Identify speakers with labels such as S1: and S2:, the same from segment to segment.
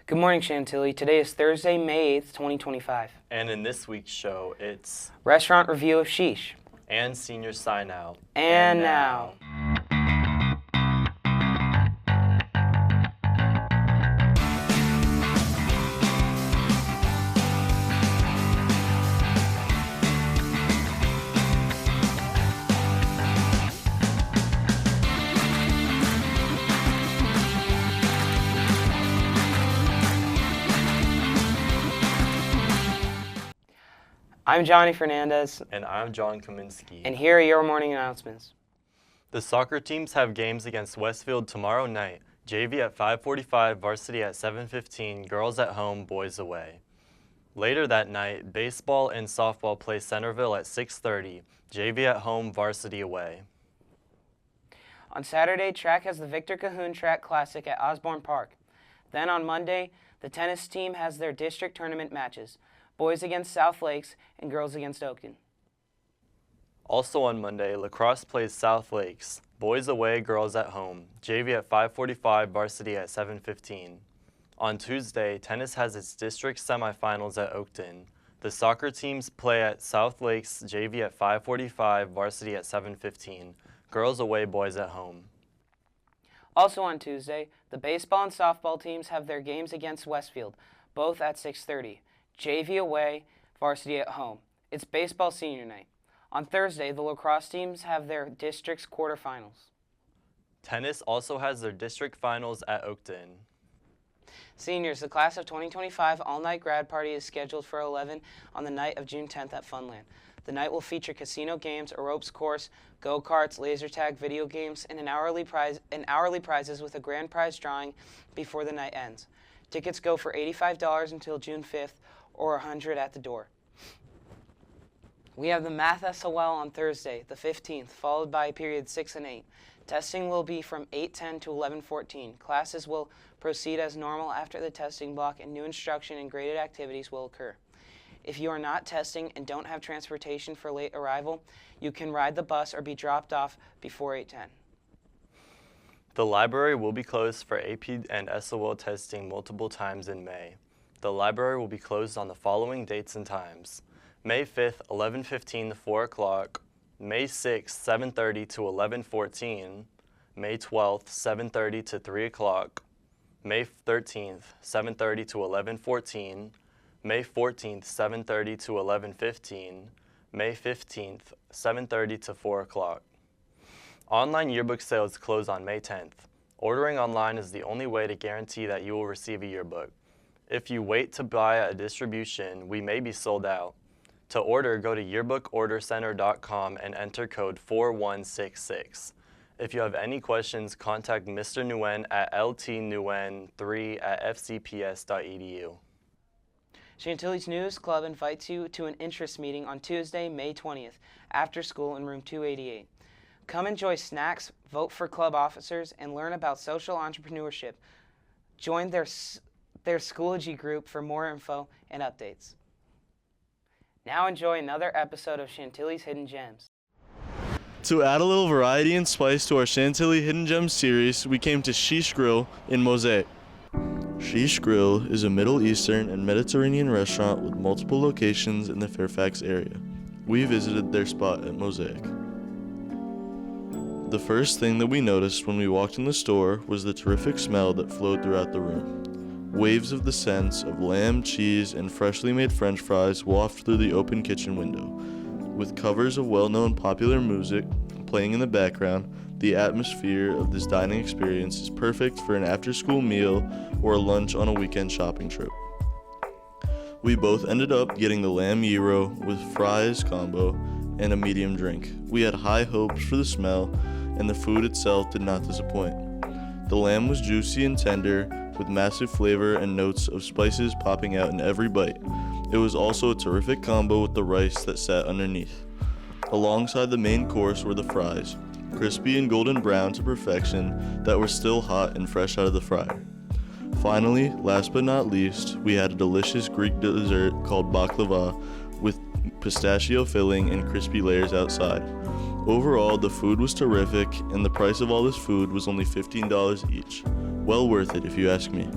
S1: Good morning, Chantilly. Today is Thursday, May 8th, 2025.
S2: And in this week's show, it's
S1: Restaurant review of Sheesh.
S2: and senior sign out.
S1: And now. I'm Johnny Fernandez.
S2: And I'm John Kominski.
S1: And here are your morning announcements.
S2: The soccer teams have games against Westfield tomorrow night. JV at 5:45, varsity at 7:15, girls at home, boys away. Later that night, baseball and softball play Centerville at 6:30, JV at home, varsity away.
S1: On Saturday, track has the Victor Cahoon Track Classic at Osborne Park. Then on Monday, the tennis team has their district tournament matches. Boys against South Lakes and girls against Oakton.
S2: Also on Monday, lacrosse plays South Lakes. Boys away, girls at home. JV at 5:45, varsity at 7:15. On Tuesday, tennis has its district semifinals at Oakton. The soccer teams play at South Lakes, JV at 5:45, varsity at 7:15. Girls away, boys at home.
S1: Also on Tuesday, the baseball and softball teams have their games against Westfield, both at 6:30. JV away, varsity at home. It's baseball senior night. On Thursday, the lacrosse teams have their district's quarterfinals.
S2: Tennis also has their district finals at Oakton.
S1: Seniors, the class of 2025 all-night grad party is scheduled for 11 on the night of June 10th at Funland. The night will feature casino games, a ropes course, go-karts, laser tag, video games, and hourly prizes with a grand prize drawing before the night ends. Tickets go for $85 until June 5th or $100 at the door. We have the Math SOL on Thursday, the 15th, followed by periods 6 and 8. Testing will be from 8:10 to 11:14. Classes will proceed as normal after the testing block, and new instruction and graded activities will occur. If you are not testing and don't have transportation for late arrival, you can ride the bus or be dropped off before 8:10.
S2: The library will be closed for AP and SOL testing multiple times in May. The library will be closed on the following dates and times: May 5th, 11:15 to 4 o'clock, May 6th, 7:30 to 11:14, May 12th, 7:30 to 3 o'clock, May 13th, 7:30 to 11:14, May 14th, 7:30 to 11:15, May 15th, 7:30 to 4 o'clock. Online yearbook sales close on May 10th. Ordering online is the only way to guarantee that you will receive a yearbook. If you wait to buy a distribution, we may be sold out. To order, go to yearbookordercenter.com and enter code 4166. If you have any questions, contact Mr. Nguyen at ltnguyen3@fcps.edu.
S1: Chantilly's News Club invites you to an interest meeting on Tuesday, May 20th, after school in room 288. Come enjoy snacks, vote for club officers, and learn about social entrepreneurship. Join their Schoology group for more info and updates. Now enjoy another episode of Chantilly's Hidden Gems.
S3: To add a little variety and spice to our Chantilly Hidden Gems series, we came to Sheesh Grill in Mosaic. Sheesh Grill is a Middle Eastern and Mediterranean restaurant with multiple locations in the Fairfax area. We visited their spot at Mosaic. The first thing that we noticed when we walked in the store was the terrific smell that flowed throughout the room. Waves of the scents of lamb, cheese, and freshly made French fries waft through the open kitchen window. With covers of well-known popular music playing in the background, the atmosphere of this dining experience is perfect for an after-school meal or a lunch on a weekend shopping trip. We both ended up getting the lamb gyro with fries combo and a medium drink. We had high hopes for the smell, and the food itself did not disappoint. The lamb was juicy and tender, with massive flavor and notes of spices popping out in every bite. It was also a terrific combo with the rice that sat underneath. Alongside the main course were the fries, crispy and golden brown to perfection, that were still hot and fresh out of the fryer. Finally, last but not least, we had a delicious Greek dessert called baklava with pistachio filling and crispy layers outside. Overall, the food was terrific, and the price of all this food was only $15 each. Well worth it if you ask me.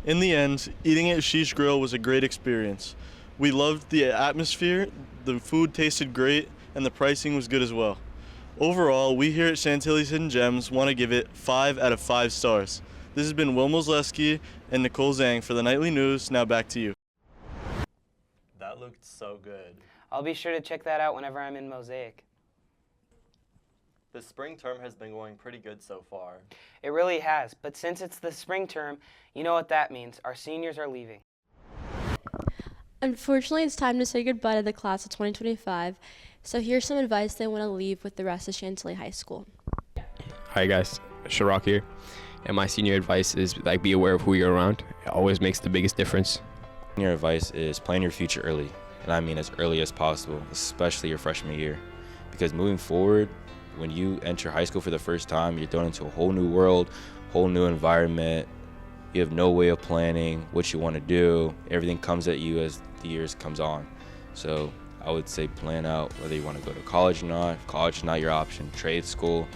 S3: In the end, eating at Sheesh Grill was a great experience. We loved the atmosphere, the food tasted great, and the pricing was good as well. Overall, we here at Chantilly's Hidden Gems want to give it 5 out of 5 stars. This has been Will Modzelewski and Nicole Zhang for the Nightly News. Now back to you.
S2: That looked so good.
S1: I'll be sure to check that out whenever I'm in Mosaic.
S2: The spring term has been going pretty good so far.
S1: It really has, but since it's the spring term, you know what that means. Our seniors are leaving.
S4: Unfortunately, it's time to say goodbye to the class of 2025, so here's some advice they want to leave with the rest of Chantilly High School.
S5: Hi guys, Shirok here, and my senior advice is be aware of who you're around. It always makes the biggest difference.
S6: Your advice is plan your future early, and I mean as early as possible, especially your freshman year, because moving forward, when you enter high school for the first time, you're thrown into a whole new world, whole new environment. You have no way of planning what you want to do. Everything comes at you as the years comes on. So I would say plan out whether you want to go to college or not. If college is not your option, trade school,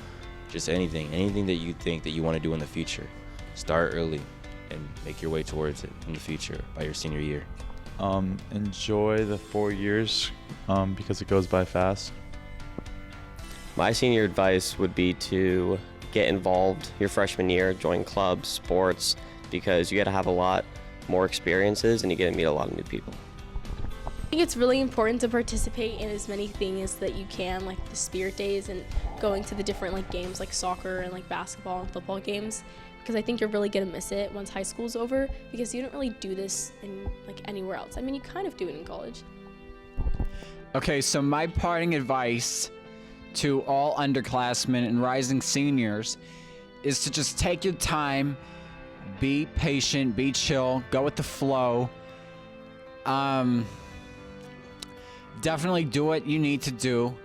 S6: just anything that you think that you want to do in the future. Start early and make your way towards it in the future by your senior year.
S7: Enjoy the 4 years because it goes by fast.
S8: My senior advice would be to get involved your freshman year, join clubs, sports, because you got to have a lot more experiences and you get to meet a lot of new people.
S4: I think it's really important to participate in as many things that you can, like the spirit days and going to the different games like soccer and basketball and football games, because I think you're really going to miss it once high school's over, because you don't really do this in anywhere else. I mean, you kind of do it in college.
S9: Okay, so my parting advice to all underclassmen and rising seniors is to just take your time, be patient, be chill, go with the flow. Definitely do what you need to do.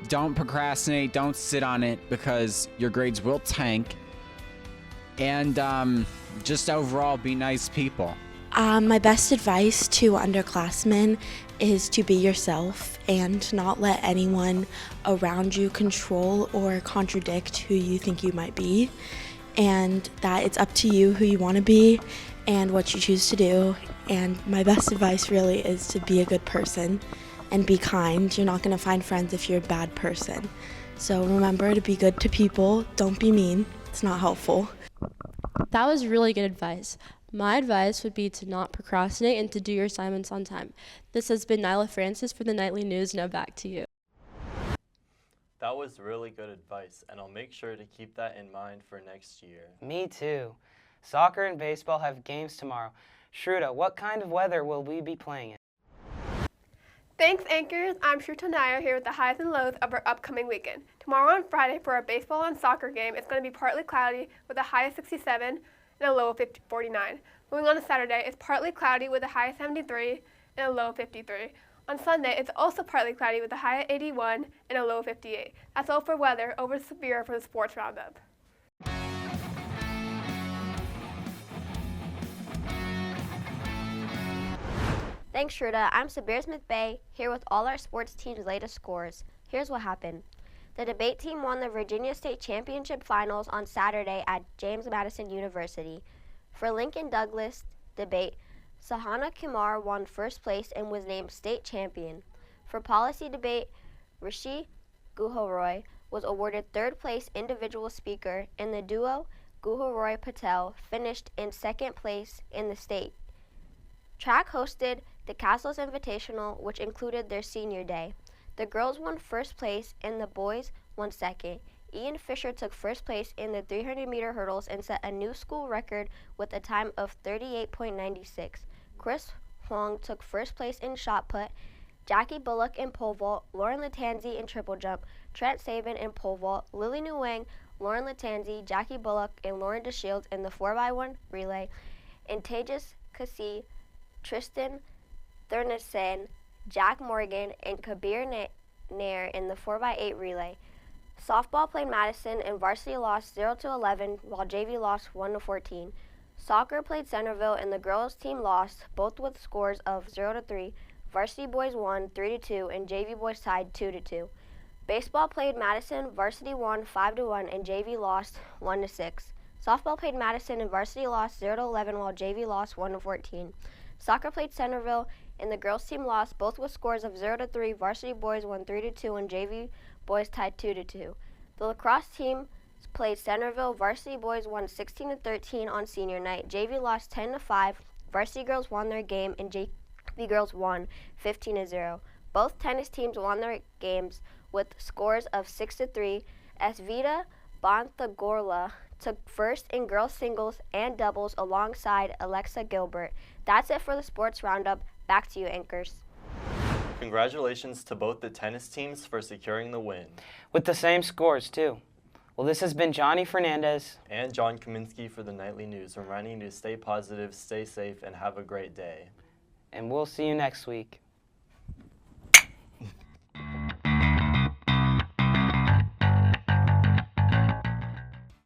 S9: Don't procrastinate, don't sit on it, because your grades will tank. And just overall be nice people.
S10: My best advice to underclassmen is to be yourself and not let anyone around you control or contradict who you think you might be, and that it's up to you who you want to be and what you choose to do. And my best advice really is to be a good person and be kind. You're not going to find friends if you're a bad person. So remember to be good to people. Don't be mean. It's not helpful.
S4: That was really good advice. My advice would be to not procrastinate and to do your assignments on time. This has been Nyla Francis for the Nightly News. Now back to you.
S2: That was really good advice, and I'll make sure to keep that in mind for next year.
S1: Me too. Soccer and baseball have games tomorrow. Shruta, what kind of weather will we be playing in?
S11: Thanks, anchors. I'm Shruta Nair here with the highs and lows of our upcoming weekend. Tomorrow on Friday for our baseball and soccer game, it's going to be partly cloudy with a high of 67 and a low of 49. Moving on to Saturday, it's partly cloudy with a high of 73 and a low of 53. On Sunday, it's also partly cloudy with a high of 81 and a low of 58. That's all for weather. Over to Sabirah for the sports roundup.
S12: Thanks, Shruta. I'm Sabirah Smith-Bey, here with all our sports teams' latest scores. Here's what happened. The debate team won the Virginia State Championship Finals on Saturday at James Madison University. For Lincoln Douglas debate, Sahana Kumar won first place and was named state champion. For policy debate, Rishi Guharoy was awarded third place individual speaker, and the duo Guharoy Patel finished in second place in the state. Track hosted the Castles Invitational, which included their senior day. The girls won first place and the boys won second. Ian Fisher took first place in the 300-meter hurdles and set a new school record with a time of 38.96. Chris Huang took first place in shot put. Jackie Bullock in pole vault, Lauren Latanzi in triple jump, Trent Saban in pole vault, Lily Nguyen, Lauren Latanzi, Jackie Bullock, and Lauren DeShields in the 4x1 relay, and Tejas Kasi, Tristan Thurneson, Jack Morgan, and Kabir Nair in the 4x8 relay. Softball played Madison and varsity lost 0-11 while JV lost 1-14. Soccer played Centerville and the girls team lost, both with scores of 0-3. Varsity boys won 3-2 and JV boys tied 2-2. Baseball played Madison, varsity won 5-1 and JV lost 1-6. Softball played Madison and varsity lost 0-11 while JV lost 1-14. Soccer played Centerville and the girls team lost, both with scores of 0-3. Varsity boys won 3-2 and JV boys tied 2-2. The lacrosse team played Centerville. Varsity boys won 16-13 on senior night. JV lost 10-5. Varsity girls won their game and JV girls won 15-0. Both tennis teams won their games with scores of 6-3. Esvita Banthagorla took first in girls singles and doubles alongside Alexa Gilbert. That's it for the sports roundup. Back to you, anchors.
S2: Congratulations to both the tennis teams for securing the win.
S1: With the same scores, too. Well, this has been Johnny Fernandez
S2: And John Kominski for the Nightly News, reminding you to stay positive, stay safe, and have a great day.
S1: And we'll see you next week.